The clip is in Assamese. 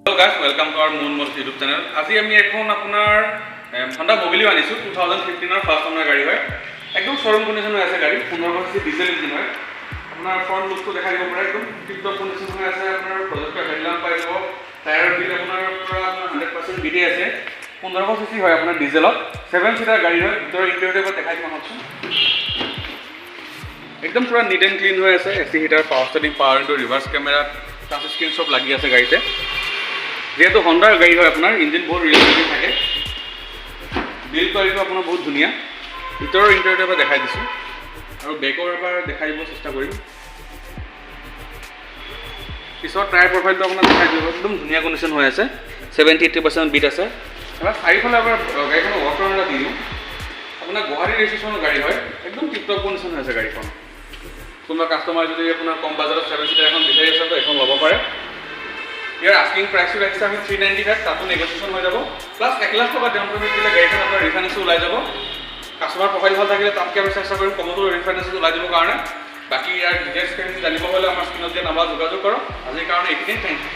Hello guys, welcome to our Moon Motors YouTube channel. আজি আমি এখন আপোনাৰ Honda Mobilio আনিছো 2015 ৰ ফাৰ্স্ট ওনাৰ গাড়ী হয় একদম শোৰুম কন্ডিশন হৈ আছে গাড়ী 1500 cc ডিজেল ইঞ্জিন হয় আপোনাৰ ফ্ৰন্ট লুকটো দেখাই দিব পাৰে একদম টিপ-টপ কন্ডিশন হৈ আছে আপোনাৰ প্ৰজেক্টৰ হেডলাম্প পাই যাব টায়াৰ বিল আপোনাৰ পুৰা 100% বিডি আছে 1500 cc হয় আপোনাৰ ডিজেলত 7 সিটাৰ গাড়ী হয় ভিতৰৰ ইন্টেৰিয়ৰটো দেখাই দিম আপোনাক একদম পুৰা নিট এণ্ড ক্লিন হৈ আছে AC heater power steering power window reverse camera touch screen সব লাগি আছে গাড়ীতে যেহেতু হন্ডাৰ গাড়ী হয় আপোনাৰ ইঞ্জিন বহুত ৰিয়েলিষ্টিক থাকে বিল কোৱালিটিটো আপোনাৰ বহুত ধুনীয়া ভিতৰৰ ইণ্টেৰিয়ৰটো এবাৰ দেখাই দিছোঁ আৰু বেকৰ এবাৰ দেখাই দিব চেষ্টা কৰিম পিছত টায়াৰ প্ৰফাইলটো আপোনাক দেখাই দিব একদম ধুনীয়া কণ্ডিশ্যন হৈ আছে 70-80% বিট আছে এবাৰ চাৰিফালে এবাৰ গাড়ীখনৰ ৱাটাৰ এটা দি দিওঁ আপোনাৰ গুৱাহাটী ৰেজিষ্ট্ৰেশ্যনৰ গাড়ী হয় একদম টিপ-টপ কণ্ডিশ্যন হৈ আছে গাড়ীখন কোনোবা কাষ্টমাৰ যদি আপোনাৰ কম বাজেটত 7 সিটাৰ এখন বিচাৰি আছে তো এখন ল'ব পাৰে ইয়াৰ আস্কিং প্ৰাইসটো ৰাখিছে আমি 395 তাতো নেগোচিয়েশ্যন হৈ যাব প্লাস 1 লাখ টকা ডাউন পেমেন্ট দিলে গাড়ীখন আপোনাৰ ৰিফাইনেন্স ওলাই যাব কাষ্টমাৰ প্ৰফাইল ভাল থাকিলে তাতকৈ আমি চেষ্টা কৰিম কমতো ৰিফাইনেন্স ওলাই দিব কাৰণে বাকি ইয়াৰ ডিটেইলছ জানিব হ'লে আমাৰ স্ক্ৰীনত দিয়া নাম্বাৰ যোগাযোগ কৰক আজিৰ কাৰণে এইখিনিয়ে থেংক ইউ